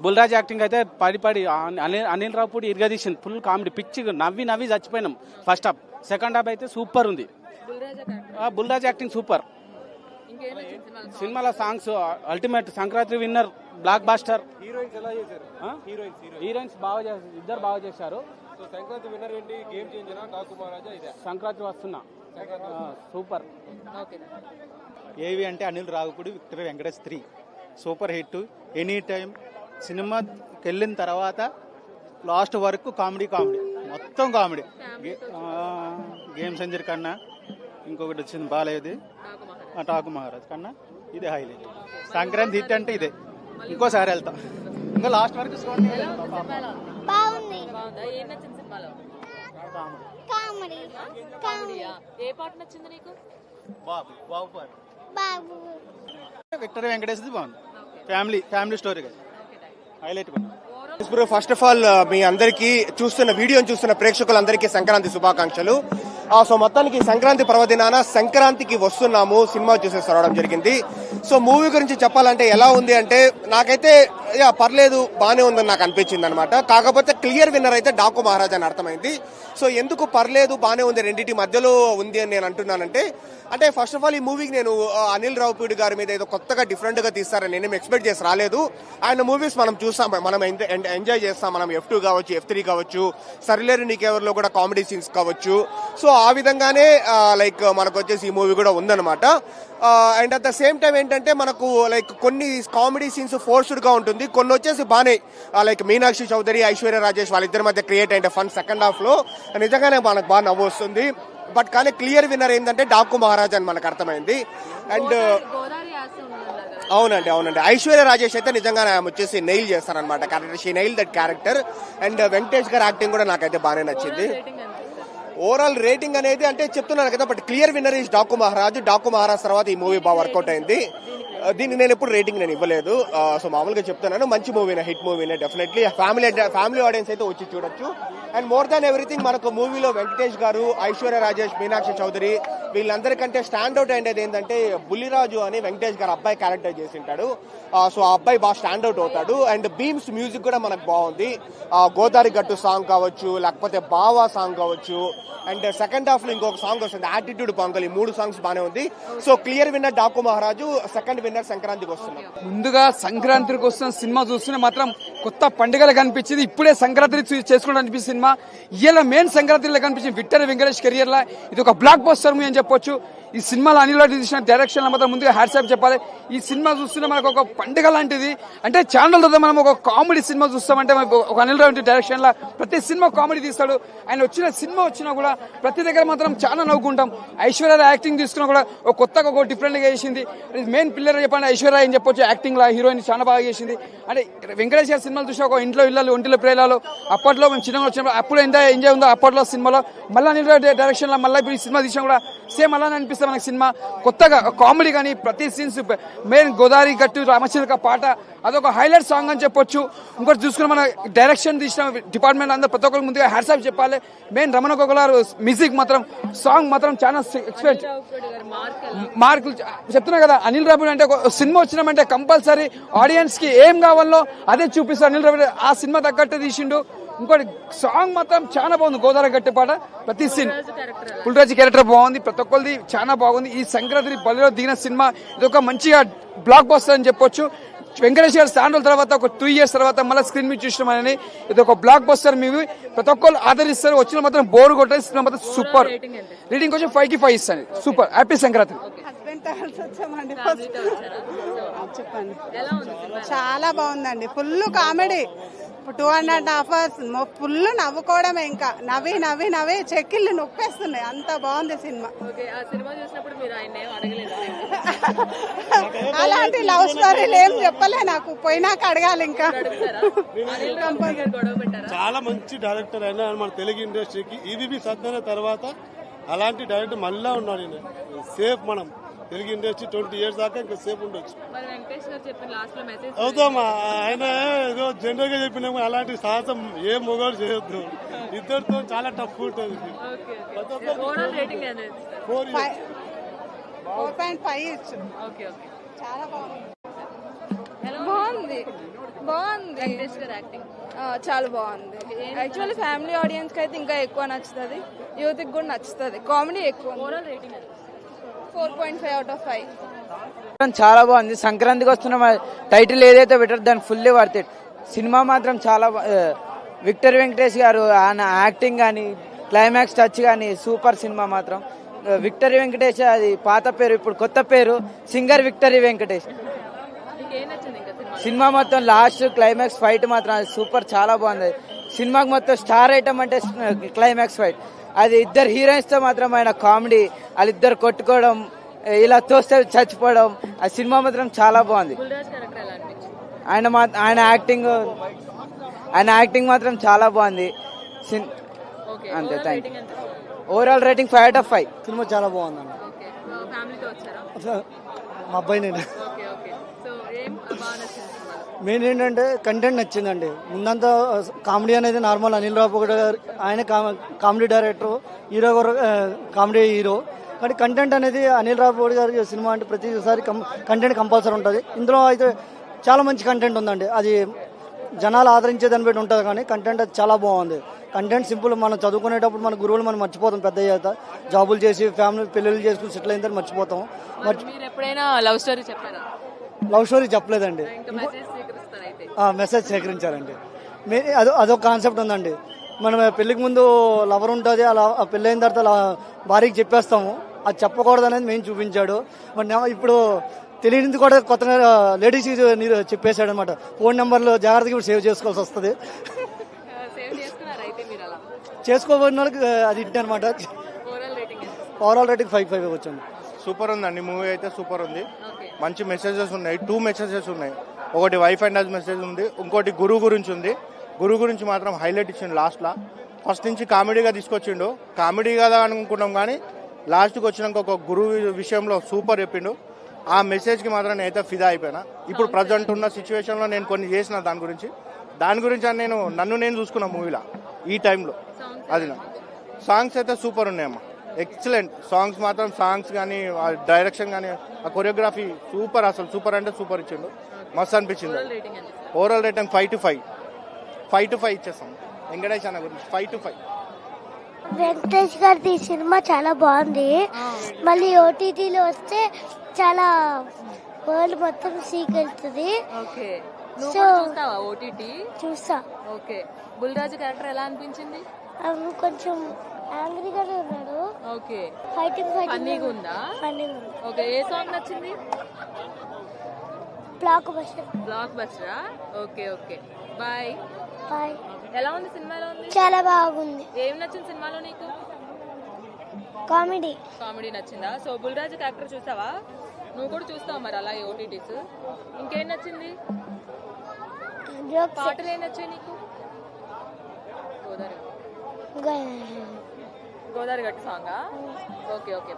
Bulraj acting అయితే పడి పడి అనిల్ రావుపూడి ఇరగదీసింది. ఫుల్ కామెడీ, పిచ్చి నవ్వి నవ్వి చచ్చిపోయినాం. First half. సెకండ్ హాఫ్ అయితే సూపర్ ఉంది. Bulraj acting super. సినిమాల songs ultimate. Sankranti winner, blockbuster. Heroines బాగా చేశారు, ఇద్దరు బాగా చేశారు. సంక్రాంతి విన్నర్ ఏంటి? గేమ్ చేంజరా, డాకు మహారాజా? ఇదే సంక్రాంతి వస్తున్నా. సూపర్. ఏవి అంటే Anil Ravipudi, victory Venkatesh 3 super hit. Any time సినిమాకి వెళ్ళిన తర్వాత లాస్ట్ వరకు కామెడీ మొత్తం కామెడీ. గేమ్ సెంచర్ కన్నా ఇంకొకటి వచ్చింది బాలేదు, టాకు మహారాజ్ కన్నా ఇదే హైలైట్. సంక్రాంతి హిట్ అంటే ఇదే. ఇంకోసారి వెళ్తాం, ఇంకా లాస్ట్ వరకు బాగుంది. ఏ పాట నచ్చింది నీకు? విక్టరీ వెంకటేష్ బాగుంది. ఫ్యామిలీ స్టోరీ కదా, హైలైట్. ఫస్ట్ ఆఫ్ ఆల్ మీ అందరికీ వీడియోని చూస్తున్న ప్రేక్షకులందరికీ సంక్రాంతి శుభాకాంక్షలు. సో మొత్తానికి సంక్రాంతి పర్వదినాన సంక్రాంతికి వస్తున్నాము సినిమా చూసేసి రావడం జరిగింది. సో మూవీ గురించి చెప్పాలంటే ఎలా ఉంది అంటే నాకైతే పర్లేదు, బానే ఉందని నాకు అనిపించింది అనమాట. కాకపోతే క్లియర్ విన్నర్ అయితే డాకు మహారాజ్ అని అర్థమైంది. సో ఎందుకు పర్లేదు బానే ఉంది రెండింటి మధ్యలో ఉంది అని నేను అంటున్నానంటే, అంటే ఫస్ట్ ఆఫ్ ఆల్ ఈ మూవీకి నేను అనిల్ రావుపూడి గారి మీద ఏదో కొత్తగా డిఫరెంట్ గా తీస్తారని నేనేం ఎక్స్పెక్ట్ చేసి రాలేదు. ఆయన మూవీస్ మనం చూస్తాం, మనం ఎంజాయ్ చేస్తాం. మనం F2 కావచ్చు, F3 కావచ్చు, సరిలేరు నీకెవరిలో కూడా కామెడీ సీన్స్ కావచ్చు. సో ఆ విధంగానే లైక్ మనకు వచ్చేసి ఈ మూవీ కూడా ఉందన్నమాట. And at the same time ఏంటంటే మనకు లైక్ కొన్ని కామెడీ సీన్స్ ఫోర్స్డ్ గా ఉంటుంది, కొన్ని వచ్చేసి బానే లైక్ మీనాక్షి చౌదరి, ఐశ్వర్య రాజేష్ వాళ్ళిద్దరి మధ్య క్రియేట్ అయిన ఫన్ సెకండ్ హాఫ్ లో నిజంగానే మనకు బాగా నవ్వు వస్తుంది. బట్ కానీ క్లియర్ విన్నర్ ఏంటంటే డాకు మహారాజ్ అని మనకు అర్థమైంది. అండ్ అవునండి ఐశ్వర్య రాజేష్ అయితే నిజంగా వచ్చేసి నెయిల్ చేస్తారనమాట character. She nail that character. And Venkatesh గారి యాక్టింగ్ కూడా నాకైతే బాగానే నచ్చింది. ఓవరాల్ రేటింగ్ అనేది అంటే చెప్తున్నాను కదా, but clear winner is Daaku Maharaj. Daaku Maharaj తర్వాత ఈ మూవీ బాగా వర్కౌట్ అయింది. దీనికి నేను ఎప్పుడు రేటింగ్ నేను ఇవ్వలేదు. సో మామూలుగా చెప్తున్నాను, మంచి మూవీనే, హిట్ మూవీనే డెఫినెట్లీ. ఫ్యామిలీ ఆడియన్స్ అయితే వచ్చి చూడొచ్చు. అండ్ మోర్ దాన్ ఎవ్రీథింగ్ మనకు మూవీలో వెంకటేష్ గారు, ఐశ్వర్య రాజేష్, మీనాక్షి చౌదరి వీళ్ళందరికంటే స్టాండ్అవుట్ అయ్యేది ఏంటంటే బుల్లిరాజు అని వెంకటేష్ గారు అబ్బాయి క్యారెక్టర్ చేసింటాడు. సో ఆ అబ్బాయి బాగా స్టాండ్అవుట్ అవుతాడు. అండ్ బీమ్స్ మ్యూజిక్ కూడా మనకు బాగుంది. గోదావరి గట్టు సాంగ్ కావచ్చు, లేకపోతే బావా సాంగ్ కావచ్చు. అండ్ సెకండ్ హాఫ్ లో ఇంకొక సాంగ్ వస్తుంది, యాటిట్యూడ్ పొంగల్. ఈ 3 సాంగ్స్ బానే ఉంది. సో క్లియర్ విన్నర్ డాకు మహారాజు, సెకండ్ విన్నర్ సంక్రాంతికి వస్తున్నాం. ముందుగా సంక్రాంతికి వస్తున్న సినిమా చూస్తూనే మాత్రం కొత్త పండుగలు కనిపించింది. ఇప్పుడే సంక్రాంతి చేసుకోవడం అనిపిస్తుంది సినిమా. ఇలా మెయిన్ సంక్రాంతిలో కనిపించింది విక్టరీ వెంకటేష్ కెరియర్ లా ఇది ఒక బ్లాక్ బస్టర్ మూవీ అని చెప్పొచ్చు. ఈ సినిమాలో అనిల్ రావుపూడి తీసిన డైరెక్షన్ లో మాత్రం ముందుగా హ్యాట్సాప్ చెప్పాలి. ఈ సినిమా చూస్తుంటే మనకు ఒక పండుగ లాంటిది. అంటే ఛానల్ తర్వాత మనం ఒక కామెడీ సినిమా చూస్తామంటే ఒక అనిల్ రావుపూడి డైరెక్షన్ లా ప్రతి సినిమా కామెడీ తీస్తాడు. ఆయన వచ్చిన సినిమా వచ్చినా కూడా ప్రతి దగ్గర మాత్రం చాలా నవ్వుకుంటాం. ఐశ్వర్య యాక్టింగ్ తీసుకున్నా కూడా ఒక కొత్తగా ఒక డిఫరెంట్ గా చేసింది. మెయిన్ పిల్లర్ చెప్పండి ఐశ్వర్య అని చెప్పొచ్చు. యాక్టింగ్ లా హీరోయిన్ చాలా బాగా చేసింది. అంటే వెంకటేష్ గారి సినిమాలు చూసి ఒక ఇంట్లో ఇళ్ళలు ఒంటిలో ప్రేలాలు అప్పట్లో మేము చిన్నగా వచ్చినప్పుడు అప్పుడు ఎంత ఎంజాయ్ ఉందో అప్పట్లో సినిమాలో, మళ్ళీ అనిల్ రావుపూడి డైరెక్షన్ లో మళ్ళీ ఇప్పుడు ఈ సినిమా తీసినా కూడా సేమ్ అలానే అనిపిస్తుంది మనకి సినిమా. కొత్తగా కామెడీ కానీ ప్రతి సీన్స్ మెయిన్ గోదావరి గట్టు రామచిలక పాట అదొక హైలైట్ సాంగ్ అని చెప్పొచ్చు. ఇంకోటి చూసుకుని మన డైరెక్షన్ తీసిన డిపార్ట్మెంట్ అందరూ ప్రతి ఒక్కరికి ముందుగా హ్యాట్సాప్ చెప్పాలి. మెయిన్ రమణ గోగులారు మ్యూజిక్ మాత్రం సాంగ్ మాత్రం చాలా ఎక్స్పెక్ట్ మార్కులు చెప్తున్నా కదా. అనిల్ రావుపూడి అంటే ఒక సినిమా వచ్చినామంటే కంపల్సరీ ఆడియన్స్ కి ఏం కావాలో అదే చూపిస్తారు. అనిల్ రావుపూడి ఆ సినిమా తగ్గట్టు తీసిండు. ఇంకోటి సాంగ్ మాత్రం చాలా బాగుంది. గోదావరి గట్టి పాట ప్రతి సీన్ పుల్రాజు క్యారెక్టర్ బాగుంది. ప్రతి ఒక్కరిది చాలా బాగుంది. ఈ సంక్రాంతి బలిలో దిగిన సినిమా ఇది ఒక మంచిగా బ్లాక్ బస్టర్ అని చెప్పొచ్చు. వెంకటేష్ గారు స్టాండ్ తర్వాత ఒక 2 years తర్వాత మళ్ళీ స్క్రీన్ మీద చూసినామని ఇది ఒక బ్లాక్ బస్టర్ మూవీ. ప్రతి ఒక్కరు ఆదరిస్తారు. వచ్చిన మాత్రం బోర్ కొట్టే సినిమా మాత్రం సూపర్. రేటింగ్ కొంచెం 5 కి 5 ఇస్తాను. సూపర్. హ్యాపీ సంక్రాంతి. చెప్పండి. చాలా బాగుందండి. Full comedy. 2.5 hours ఫుల్ నవ్వుకోవడమే. ఇంకా నవ్వి నవ్వి నవ్వి చెక్కిళ్ళు నొప్పేస్తున్నాయి. అంత బాగుంది సినిమా. అలాంటి లవ్ స్టోరీలు ఏం చెప్పలే నాకు. పోయినాక అడగాలి. ఇంకా చాలా మంచి డైరెక్టర్ అయినా మన తెలుగు ఇండస్ట్రీకి ఇది సత్యన తర్వాత అలాంటి డైరెక్టర్ మళ్ళా ఉన్నాడు. సేఫ్ మనం తెలుగు ఇండస్ట్రీ 20 years దాకా ఇంకా సేఫ్ ఉండొచ్చు. అవుతామా ఆయన ఏదో జనరల్ గా చెప్పినాము. అలాంటి సాహసం ఏ మొగాడు చేయొద్దు. ఇద్దరితో చాలా టఫ్ ఉంటుంది. 4.5 చాలా బాగుంది. బాగుంది. వెంకటేష్ గారి యాక్టింగ్ చాలా బాగుంది. యాక్చువల్లీ ఫ్యామిలీ ఆడియన్స్ కి అయితే ఇంకా ఎక్కువ నచ్చుతుంది, యూత్ కి కూడా నచ్చుతుంది. కామెడీ ఎక్కువ. Overall rating 4.5 out of 5. చాలా బాగుంది. సంక్రాంతికి వస్తున్న టైటిల్ ఏదైతే పెట్టారో దాన్ని ఫుల్లీ వర్త్ ఇట్. సినిమా మాత్రం చాలా విక్టర్ వెంకటేష్ గారు ఆయన యాక్టింగ్ కానీ క్లైమాక్స్ టచ్ కానీ సూపర్. సినిమా మాత్రం విక్టరీ వెంకటేష్ అది పాత పేరు, ఇప్పుడు కొత్త పేరు సింగర్ విక్టరీ వెంకటేష్. ఏం నచ్చింది ఇంకా సినిమా? సినిమా మొత్తం లాస్ట్ క్లైమాక్స్ ఫైట్ మాత్రం అది సూపర్, చాలా బాగుంది. సినిమాకి మొత్తం స్టార్ ఐటమ్ అంటే క్లైమాక్స్ ఫైట్. అది ఇద్దరు హీరోయిన్స్ తో మాత్రం ఆయన కామెడీ, వాళ్ళిద్దరు కొట్టుకోవడం, ఇలా తోస్తే చచ్చిపోవడం, ఆ సినిమా మాత్రం చాలా బాగుంది. బుల్రాజ్ క్యారెక్టర్ ఎలా అనిపించింది? ఆయన యాక్టింగ్ మాత్రం చాలా బాగుంది. ఓకే, అంతే, ఓవరాల్ థ్యాంక్ రేటింగ్ ఎంత? Overall rating 5 out of 5. Cinema చాలా బాగుందండి. ఓకే, ఫ్యామిలీతో వచ్చారా? మా అబ్బాయి నేను ఓకే ఓకే. సో ఏం బాగా నచ్చింది సినిమాలో? మెయిన్ ఏంటంటే కంటెంట్ నచ్చిందండి. ముందంతా కామెడీ అనేది నార్మల్. అనిల్ రావుపూడి గారు ఆయన కామెడీ డైరెక్టర్, హీరో గారు కామెడీ హీరో. కానీ కంటెంట్ అనేది అనిల్ రావుపూడి గారి సినిమా అంటే ప్రతిసారి కంటెంట్ కంపల్సరీ ఉంటుంది. ఇందులో అయితే చాలా మంచి కంటెంట్ ఉందండి. అది జనాలు ఆదరించే దాన్ని బట్టి ఉంటుంది. కానీ కంటెంట్ అది చాలా బాగుంది. Content simple. మనం చదువుకునేటప్పుడు మన గురువులు మనం మర్చిపోతాం, పెద్ద అయ్యాక జాబులు చేసి ఫ్యామిలీ పెళ్ళిళ్ళు చేసుకుని సెటిల్ అయిన తర్వాత మర్చిపోతాం. మీరు ఎప్పుడైనా లవ్ స్టోరీ చెప్పారా? లవ్ స్టోరీ చెప్పలేదండి. ఇంకా మెసేజ్ స్వీకరిస్తారా అయితే? మెసేజ్ సేకరించారండి. అదొక కాన్సెప్ట్ ఉందండి. మనం పెళ్లికి ముందు లవర్ ఉంటుంది, అలా పెళ్ళి అయిన తర్వాత భార్యకి చెప్పేస్తాము. అది చెప్పకూడదు అనేది మేము చూపించాడు. మరి ఇప్పుడు తెలియనిది కూడా కొత్తగా లేడీస్ చెప్పేశాడు అనమాట. ఫోన్ నెంబర్లు జాగ్రత్తగా ఇప్పుడు సేవ్ చేసుకోవాల్సి వస్తుంది. సేవ్ చేసుకున్నారా అయితే మీరు అలా? చేసుకోబోయిన వాళ్ళకి అది ఇంటి అనమాట. ఓవరాల్ రేటింగ్ ఎంత? ఓవరాల్ రేటింగ్ 5 వచ్చింది. సూపర్ ఉందండి. మూవీ అయితే సూపర్ ఉంది. ఓకే, మంచి మెసేజెస్ ఉన్నాయి. 2 మెసేజెస్ ఉన్నాయి. ఒకటి వైఫ్ అండ్ హస్ మెసేజ్ ఉంది, ఇంకోటి గురువు గురించి ఉంది. గురువు గురించి మాత్రం హైలైట్ ఇచ్చిండు లాస్ట్లో. ఫస్ట్ నుంచి కామెడీగా తీసుకొచ్చిండు. కామెడీ కదా అనుకున్నాం కానీ లాస్ట్కి వచ్చినాక ఒక గురువు విషయంలో సూపర్ చెప్పిండు. ఆ మెసేజ్కి మాత్రం నేనైతే ఫిదా అయిపోయినా. ఇప్పుడు ప్రజెంట్ ఉన్న సిచ్యువేషన్లో నేను కొన్ని చేసిన దాని గురించి అని నన్ను నేను చూసుకున్నా మూవీలో ఈ టైంలో. అది నా సాంగ్స్ అయితే సూపర్ ఉన్నాయమ్మా, ఎక్సలెంట్ సాంగ్స్ మాత్రం. సాంగ్స్ కానీ ఆ డైరెక్షన్ కానీ ఆ కొరియోగ్రఫీ సూపర్, అసలు సూపర్ అంటే సూపర్ ఇచ్చిండు. మస్తు అనిపించింది. ఓవరాల్ రేటింగ్ 5 to 5 ఇచ్చేస్తాం. వెంకటేష్ అన్న గురించి 5 to 5. వెంకటేష్ గారి సినిమా చాలా బాగుంది. మళ్ళీ ఓటీటీలో వస్తే చాలా వరల్డ్ మొత్తం సీకెళ్తుంది. ఓకే, నువ్వు కూడా చూస్తావా ఓటీటీ? చూస్తా. ఓకే, బుల్రాజు క్యారెక్టర్ ఎలా అనిపించింది? కొంచెం యాంగ్రీగానే ఉన్నాడు. ఓకే, ఫైటింగ్ ఫన్నీగా ఉందా? ఓకే, ఏ సాంగ్ నచ్చింది? బ్లాక్ బస్టరా? Okay okay, bye. ఎలా ఉంది సినిమా? ఎలా ఉంది? చాలా బాగుంది. ఏం నచ్చింది సినిమాలో నీకు? కామెడీ నచ్చిందా? సో బుల్రాజు క్యారెక్టర్ చూసావా? నువ్వు కూడా చూస్తావు మరి అలాగే ఓటీటీస్. ఇంకేం నచ్చింది? పాటలు ఏం నచ్చాయి నీకు? గోదావరి గట్టు సాంగా? Okay okay.